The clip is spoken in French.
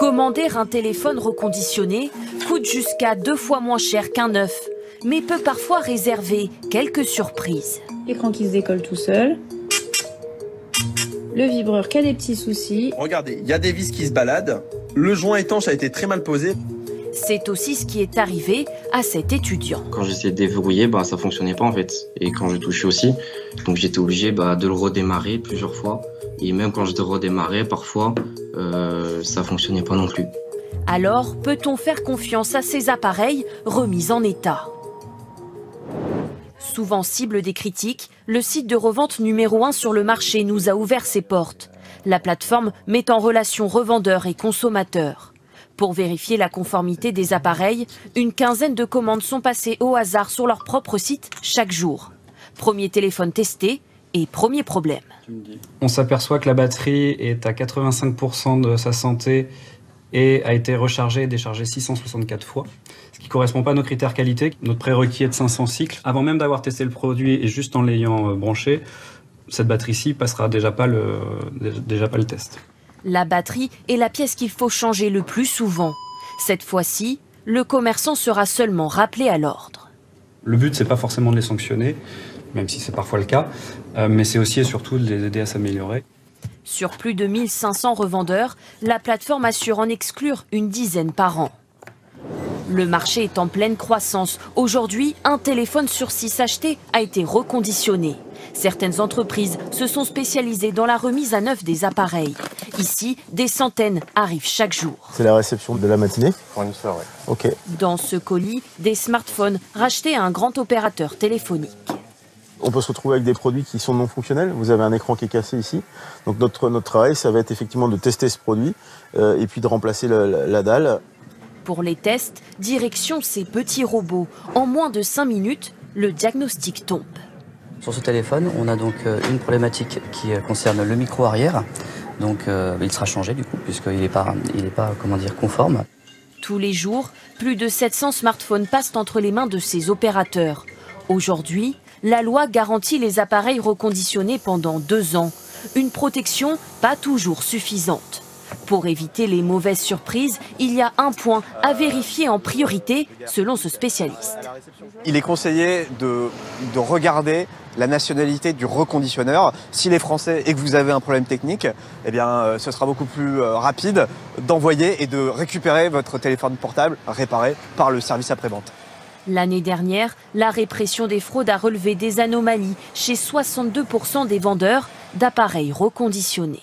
Commander un téléphone reconditionné coûte jusqu'à 2 fois moins cher qu'un neuf, mais peut parfois réserver quelques surprises. L'écran qui se décolle tout seul. Le vibreur qui a des petits soucis. Regardez, il y a des vis qui se baladent. Le joint étanche a été très mal posé. C'est aussi ce qui est arrivé à cet étudiant. Quand j'essayais de déverrouiller, ça fonctionnait pas en fait. Et quand je touchais aussi, donc j'étais obligé de le redémarrer plusieurs fois. Et même quand je le redémarrais, parfois, ça fonctionnait pas non plus. Alors, peut-on faire confiance à ces appareils remis en état? Souvent cible des critiques, le site de revente numéro 1 sur le marché nous a ouvert ses portes. La plateforme met en relation revendeurs et consommateurs. Pour vérifier la conformité des appareils, une quinzaine de commandes sont passées au hasard sur leur propre site chaque jour. Premier téléphone testé et premier problème. On s'aperçoit que la batterie est à 85% de sa santé et a été rechargée et déchargée 664 fois, ce qui ne correspond pas à nos critères qualité. Notre prérequis est de 500 cycles. Avant même d'avoir testé le produit et juste en l'ayant branché, cette batterie-ci passera déjà pas le test. La batterie est la pièce qu'il faut changer le plus souvent. Cette fois-ci, le commerçant sera seulement rappelé à l'ordre. Le but, c'est pas forcément de les sanctionner, même si c'est parfois le cas, mais c'est aussi et surtout de les aider à s'améliorer. Sur plus de 1500 revendeurs, la plateforme assure en exclure une dizaine par an. Le marché est en pleine croissance. Aujourd'hui, un téléphone sur 6 acheté a été reconditionné. Certaines entreprises se sont spécialisées dans la remise à neuf des appareils. Ici, des centaines arrivent chaque jour. C'est la réception de la matinée? Fournisseur, ouais. Ok. Dans ce colis, des smartphones rachetés à un grand opérateur téléphonique. On peut se retrouver avec des produits qui sont non fonctionnels. Vous avez un écran qui est cassé ici. Donc notre travail, ça va être effectivement de tester ce produit et puis de remplacer la dalle. Pour les tests, direction ces petits robots. En moins de 5 minutes, le diagnostic tombe. Sur ce téléphone, on a donc une problématique qui concerne le micro arrière. Donc il sera changé du coup, puisqu'il n'est pas conforme. Tous les jours, plus de 700 smartphones passent entre les mains de ces opérateurs. Aujourd'hui, la loi garantit les appareils reconditionnés pendant 2 ans. Une protection pas toujours suffisante. Pour éviter les mauvaises surprises, il y a un point à vérifier en priorité, selon ce spécialiste. Il est conseillé de regarder la nationalité du reconditionneur. S'il est français et que vous avez un problème technique, eh bien, ce sera beaucoup plus rapide d'envoyer et de récupérer votre téléphone portable réparé par le service après-vente. L'année dernière, la répression des fraudes a relevé des anomalies chez 62% des vendeurs d'appareils reconditionnés.